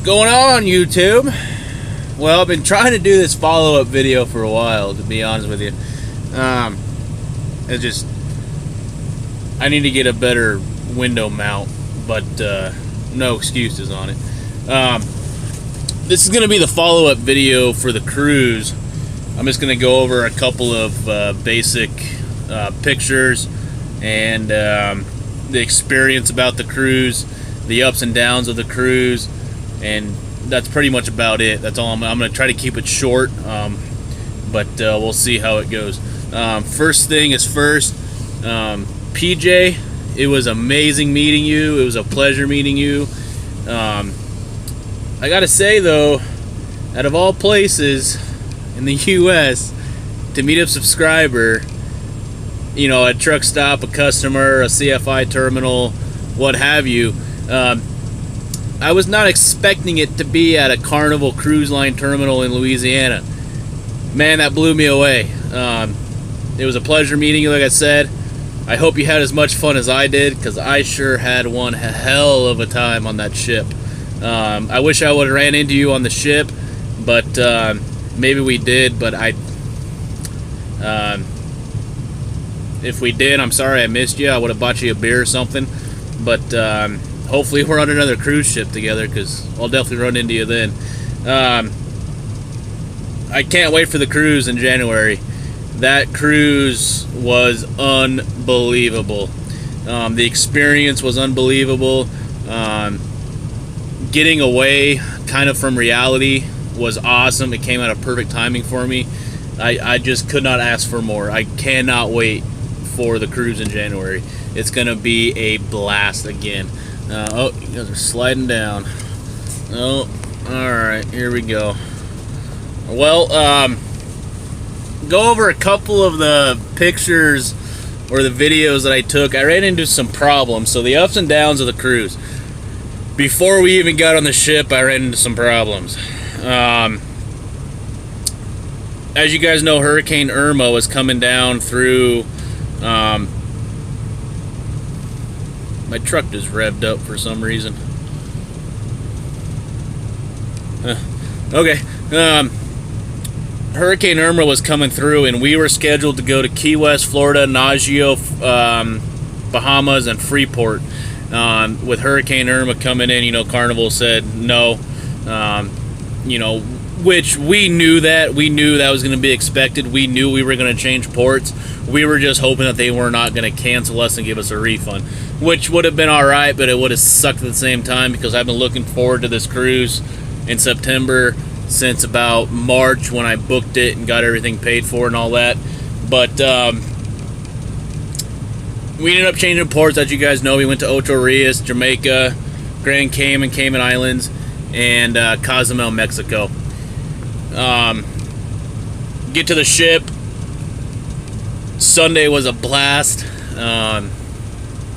going on, YouTube? Well, I've been trying to do this follow-up video for a while, to be honest with you. I need to get a better window mount, but no excuses on it. This is going to be the follow-up video for the cruise. I'm just going to go over a couple of basic pictures and the experience about the cruise, the ups and downs of the cruise, and that's pretty much about it. That's all. I'm going to try to keep it short, but we'll see how it goes. First thing is first, PJ, it was amazing meeting you. It was a pleasure meeting you. I gotta say though, out of all places in the US to meet a subscriber, you know, a truck stop, a customer, a CFI terminal, what have you, I was not expecting it to be at a Carnival Cruise Line terminal in Louisiana. Man, that blew me away. It was a pleasure meeting you, like I said. I hope you had as much fun as I did, because I sure had one hell of a time on that ship. I wish I would have ran into you on the ship, but maybe we did, but if we did, I'm sorry I missed you. I would have bought you a beer or something, but hopefully we're on another cruise ship together, because I'll definitely run into you then. I can't wait for the cruise in January. That cruise was unbelievable. The experience was unbelievable. Getting away kind of from reality was awesome. It came out of perfect timing for me. I just could not ask for more. I cannot wait for the cruise in January. It's gonna be a blast again. Oh, you guys are sliding down. Oh, alright, here we go. Well, go over a couple of the pictures or the videos that I took. I ran into some problems. So the ups and downs of the cruise. Before we even got on the ship, I ran into some problems. As you guys know, Hurricane Irma was coming down through... my truck just revved up for some reason. Okay. Hurricane Irma was coming through, and we were scheduled to go to Key West, Florida, Nassau, Bahamas, and Freeport. With Hurricane Irma coming in, you know, Carnival said no. You know, which we knew that. We knew that was going to be expected. We knew we were going to change ports. We were just hoping that they were not going to cancel us and give us a refund, which would have been all right, but it would have sucked at the same time, because I've been looking forward to this cruise in September since about March, when I booked it and got everything paid for and all that. But we ended up changing ports. As you guys know, we went to Ocho Rios, Jamaica, Grand Cayman, Cayman Islands, and Cozumel, Mexico. Get to the ship. Sunday was a blast.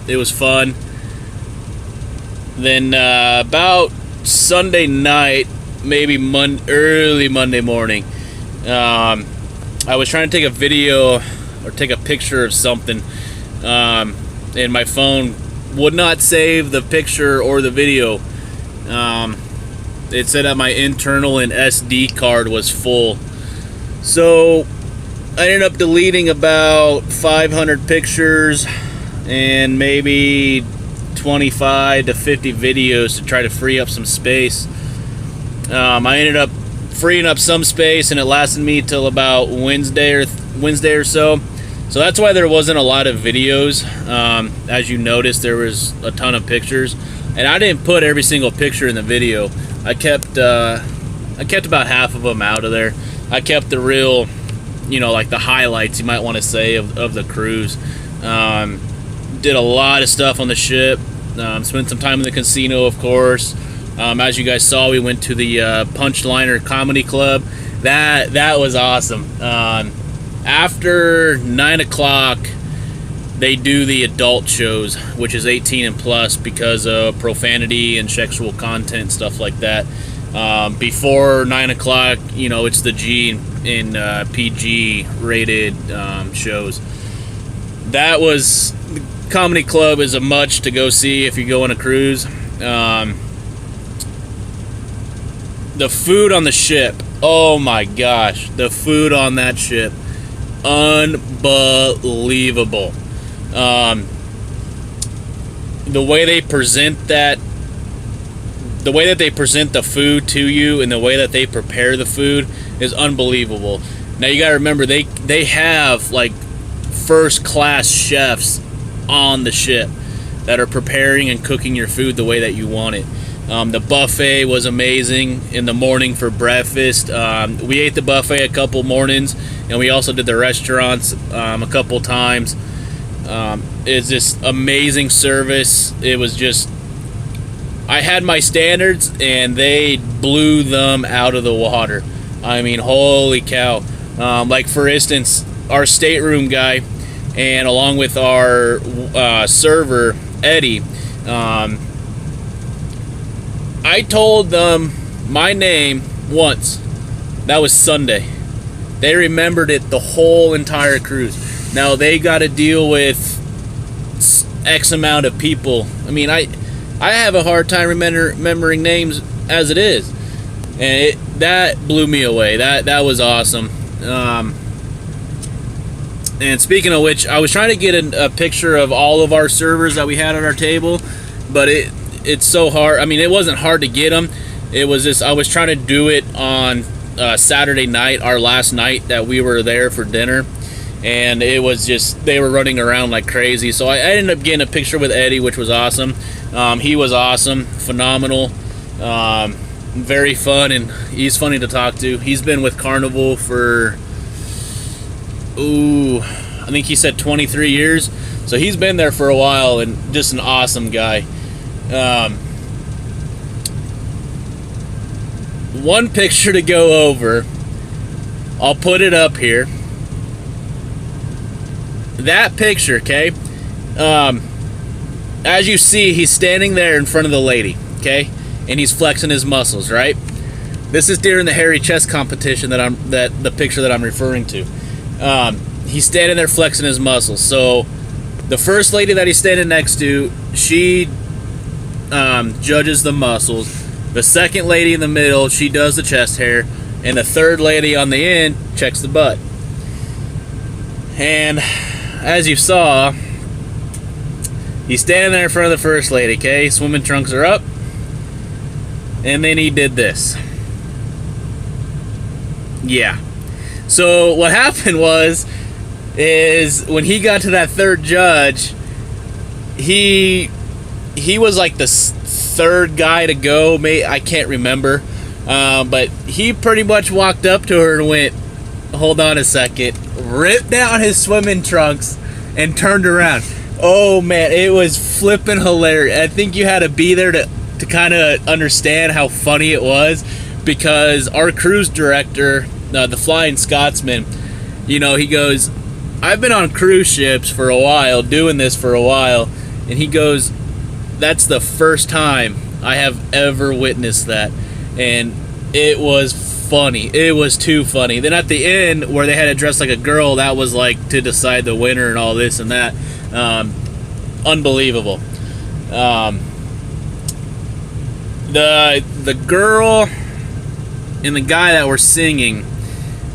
It was fun. Then about Sunday night, maybe early Monday morning, I was trying to take a video or take a picture of something, and my phone would not save the picture or the video. It said that my internal and SD card was full, so I ended up deleting about 500 pictures and maybe 25 to 50 videos to try to free up some space. I ended up freeing up some space, and it lasted me till about Wednesday or so. So that's why there wasn't a lot of videos. As you noticed, there was a ton of pictures, and I didn't put every single picture in the video. I kept about half of them out of there. I kept the real, you know, like the highlights, you might want to say, of the cruise. Did a lot of stuff on the ship. Spent some time in the casino, of course. As you guys saw, we went to the Punchliner Comedy Club. That was awesome. After 9 o'clock, they do the adult shows, which is 18 and plus, because of profanity and sexual content, stuff like that. Before 9 o'clock, you know, it's the G and PG rated shows. That was... Comedy Club is a much to go see if you go on a cruise. the food on the ship, oh my gosh, the food on that ship, unbelievable. The way they present that, the way that they present the food to you, and the way that they prepare the food is unbelievable. Now you gotta remember, they have like first class chefs on the ship that are preparing and cooking your food the way that you want it. The buffet was amazing in the morning for breakfast. We ate the buffet a couple mornings, and we also did the restaurants a couple times. It's just amazing service. It was just, I had my standards, and they blew them out of the water. I mean, holy cow. Like, for instance, our stateroom guy, and along with our server, Eddie, I told them my name once. That was Sunday. They remembered it the whole entire cruise. Now they got to deal with X amount of people. I mean, I have a hard time remembering names as it is, and that blew me away. That was awesome. And speaking of which, I was trying to get a picture of all of our servers that we had at our table, but it's so hard. I mean, it wasn't hard to get them. It was just, I was trying to do it on Saturday night, our last night that we were there for dinner, and it was just, they were running around like crazy. So I ended up getting a picture with Eddie, which was awesome. He was awesome, phenomenal, very fun, and he's funny to talk to. He's been with Carnival for, I think he said 23 years. So he's been there for a while, and just an awesome guy. One picture to go over, I'll put it up here. That picture, okay? As you see, he's standing there in front of the lady, okay? And he's flexing his muscles, right? This is during the hairy chest competition the picture that I'm referring to. He's standing there flexing his muscles. So the first lady that he's standing next to, she judges the muscles. The second lady in the middle, she does the chest hair, and the third lady on the end checks the butt. And as you saw, he's standing there in front of the first lady, okay? Swimming trunks are up, and then he did this. Yeah. So what happened is when he got to that third judge, he was like the third guy to go. I can't remember, but he pretty much walked up to her and went, hold on a second, ripped down his swimming trunks and turned around. Oh man, it was flipping hilarious. I think you had to be there to kind of understand how funny it was, because our cruise director, the Flying Scotsman, you know, he goes, I've been on cruise ships for a while, doing this for a while, and he goes, that's the first time I have ever witnessed that. And it was funny. It was too funny. Then at the end, where they had to dress like a girl, that was like to decide the winner and all this and that. Unbelievable. The girl and the guy that were singing,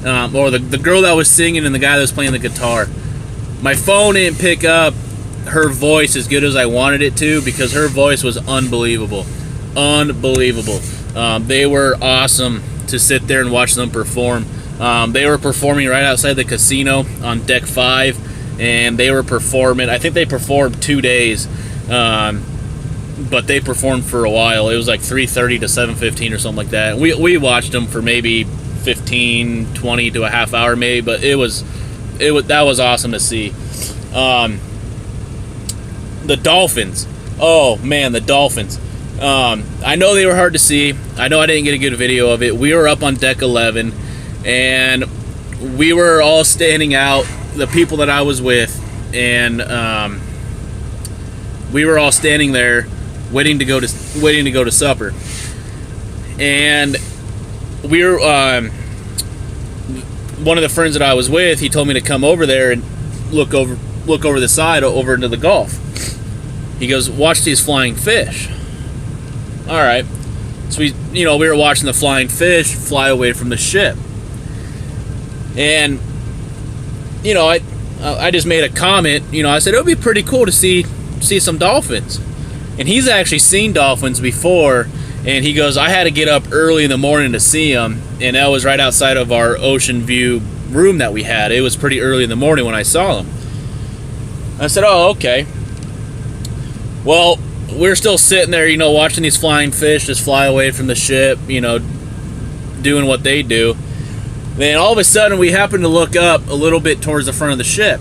or the girl that was singing and the guy that was playing the guitar, my phone didn't pick up her voice as good as I wanted it to, because her voice was unbelievable. They were awesome to sit there and watch them perform. They were performing right outside the casino on deck 5, and they were performing, I think they performed 2 days, but they performed for a while. It was like 3:30 to 7:15 or something like that. We watched them for maybe 15, 20 to a half hour maybe, but that was awesome to see. The dolphins. Oh man, the dolphins. I know they were hard to see. I know I didn't get a good video of it. We were up on deck 11, and we were all standing out, the people that I was with, and we were all standing there waiting to go to supper. And we were one of the friends that I was with, he told me to come over there and look over the side over into the Gulf. He goes, watch these flying fish. All right. So we were watching the flying fish fly away from the ship. And, I just made a comment, I said, it would be pretty cool to see some dolphins. And he's actually seen dolphins before, and he goes, I had to get up early in the morning to see them, and that was right outside of our ocean view room that we had. It was pretty early in the morning when I saw them. I said, oh, okay. Well, we're still sitting there, watching these flying fish just fly away from the ship, doing what they do. Then all of a sudden, we happen to look up a little bit towards the front of the ship.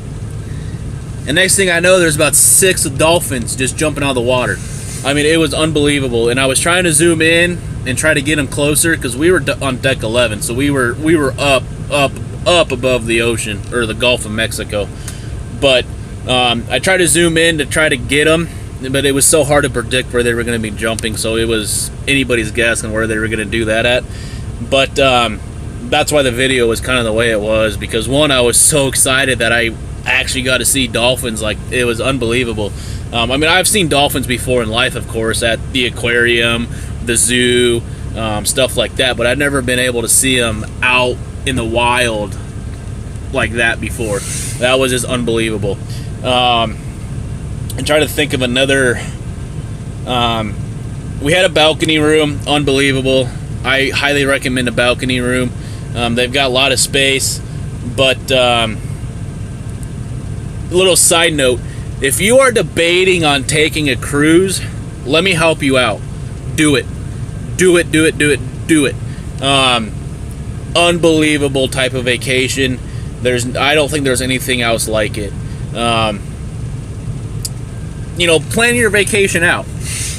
And next thing I know, there's about 6 dolphins just jumping out of the water. I mean, it was unbelievable. And I was trying to zoom in and try to get them closer because we were on deck 11, so we were up above the ocean, or the Gulf of Mexico. But I tried to zoom in to try to get them, but it was so hard to predict where they were going to be jumping. So it was anybody's guess on where they were going to do that at. But that's why the video was kind of the way it was, because one, I was so excited that I actually got to see dolphins. Like, it was unbelievable. I mean, I've seen dolphins before in life, of course, at the aquarium, the zoo, stuff like that, but I've never been able to see them out in the wild like that before. That was just unbelievable. And try to think of another. We had a balcony room, unbelievable. I highly recommend a balcony room. They've got a lot of space, but little side note, if you are debating on taking a cruise, let me help you out. Do it. Do it. Unbelievable type of vacation. I don't think there's anything else like it. Plan your vacation out.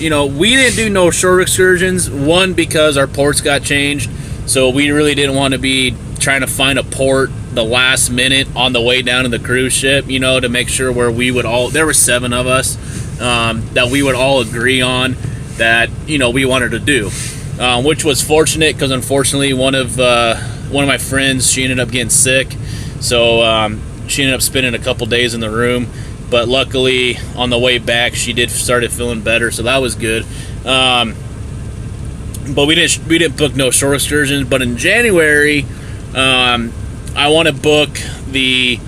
We didn't do no shore excursions. One, because our ports got changed, so we really didn't want to be trying to find a port the last minute on the way down to the cruise ship, to make sure where we would all, there were 7 of us, that we would all agree on that, we wanted to do, which was fortunate, because unfortunately one of my friends, she ended up getting sick, so she ended up spending a couple days in the room. But luckily, on the way back, she started feeling better, so that was good. But we didn't book no shore excursions. But in January, I want to book the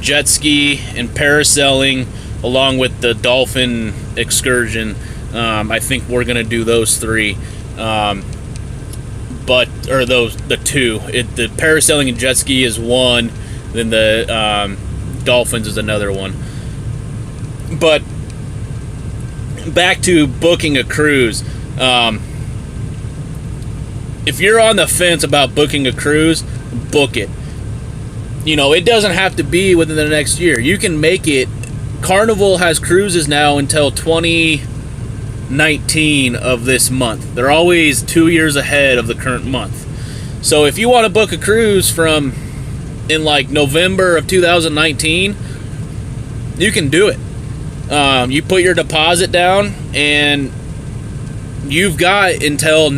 jet ski and parasailing along with the dolphin excursion. I think we're gonna do those 3, the 2. The parasailing and jet ski is one, then the dolphins is another one. But back to booking a cruise. If you're on the fence about booking a cruise, book it. It doesn't have to be within the next year. You can make it. Carnival has cruises now until 2019 of this month. They're always 2 years ahead of the current month. So if you want to book a cruise in like November of 2019, you can do it. You put your deposit down, and you've got until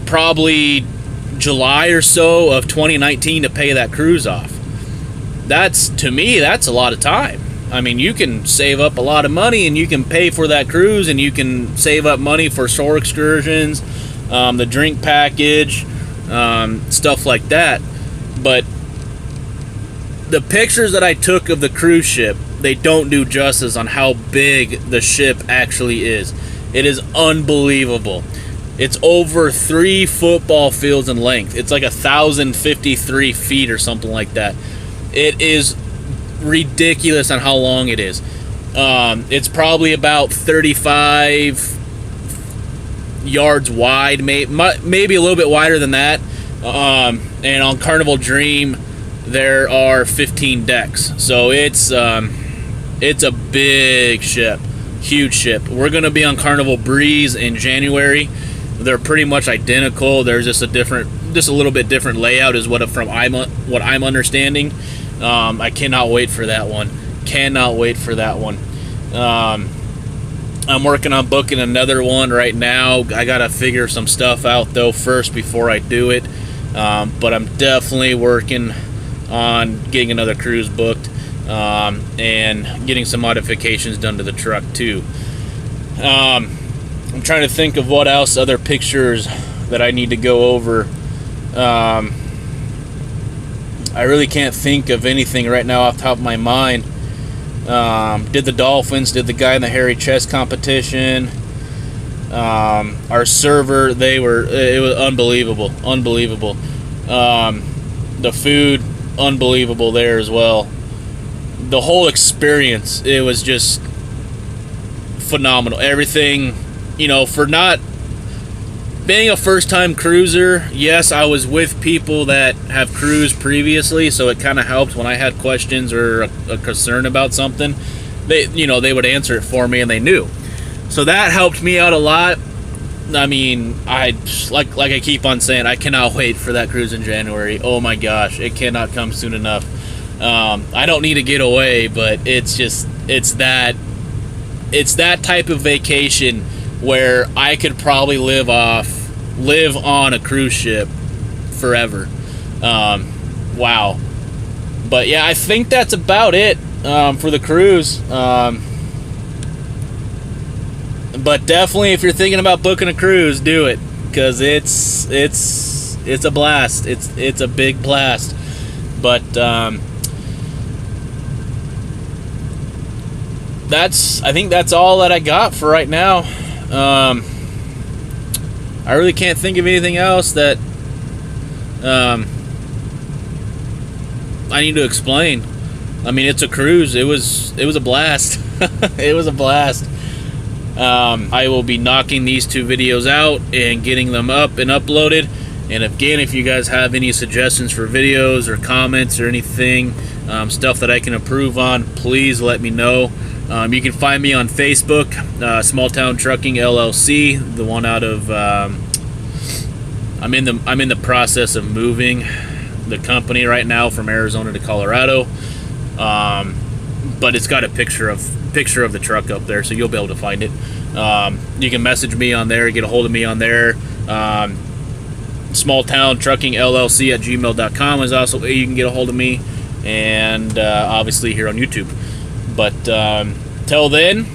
probably July or so of 2019 to pay that cruise off. To me, that's a lot of time. I mean, you can save up a lot of money, and you can pay for that cruise, and you can save up money for shore excursions, the drink package, stuff like that. But the pictures that I took of the cruise ship, they don't do justice on how big the ship actually is. It is unbelievable. It's over 3 football fields in length. It's like 1,053 feet or something like that. It is ridiculous on how long it is. It's probably about 35 yards wide, maybe a little bit wider than that. And on Carnival Dream, there are 15 decks. So it's a big ship, huge ship. We're going to be on Carnival Breeze in January. They're pretty much identical. There's just a little bit different layout is what I'm understanding. I cannot wait for that one. I'm working on booking another one right now. I gotta figure some stuff out though first before I do it. But I'm definitely working on getting another cruise booked, and getting some modifications done to the truck too. I'm trying to think of what else other pictures that I need to go over. I really can't think of anything right now off the top of my mind. Did the Dolphins, did the guy in the hairy chest competition. Our server, it was unbelievable. The food, unbelievable there as well. The whole experience, it was just phenomenal. Everything, for not being a first-time cruiser, yes, I was with people that have cruised previously, so it kind of helped when I had questions or a concern about something. They would answer it for me, and they knew. So that helped me out a lot. I mean, like I keep on saying, I cannot wait for that cruise in January. Oh my gosh, it cannot come soon enough. I don't need to get away, but it's that type of vacation where I could probably live on a cruise ship forever. Wow. But yeah, I think that's about it for the cruise. But definitely, if you're thinking about booking a cruise, do it, because it's a blast. It's a big blast. But I think that's all that I got for right now. I really can't think of anything else that I need to explain. I mean, it's a cruise. It was a blast. It was a blast. I will be knocking these 2 videos out and getting them up and uploaded. And again, if you guys have any suggestions for videos or comments or anything, stuff that I can improve on, please let me know. You can find me on Facebook, Small Town Trucking LLC, the one out of I'm in the process of moving the company right now from Arizona to Colorado, but it's got a picture of the truck up there, so you'll be able to find it. You can message me on there, get a hold of me on there. Small Town Trucking LLC at gmail.com is also where you can get a hold of me, and obviously here on YouTube. But till then,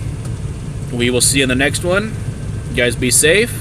we will see you in the next one. You guys be safe.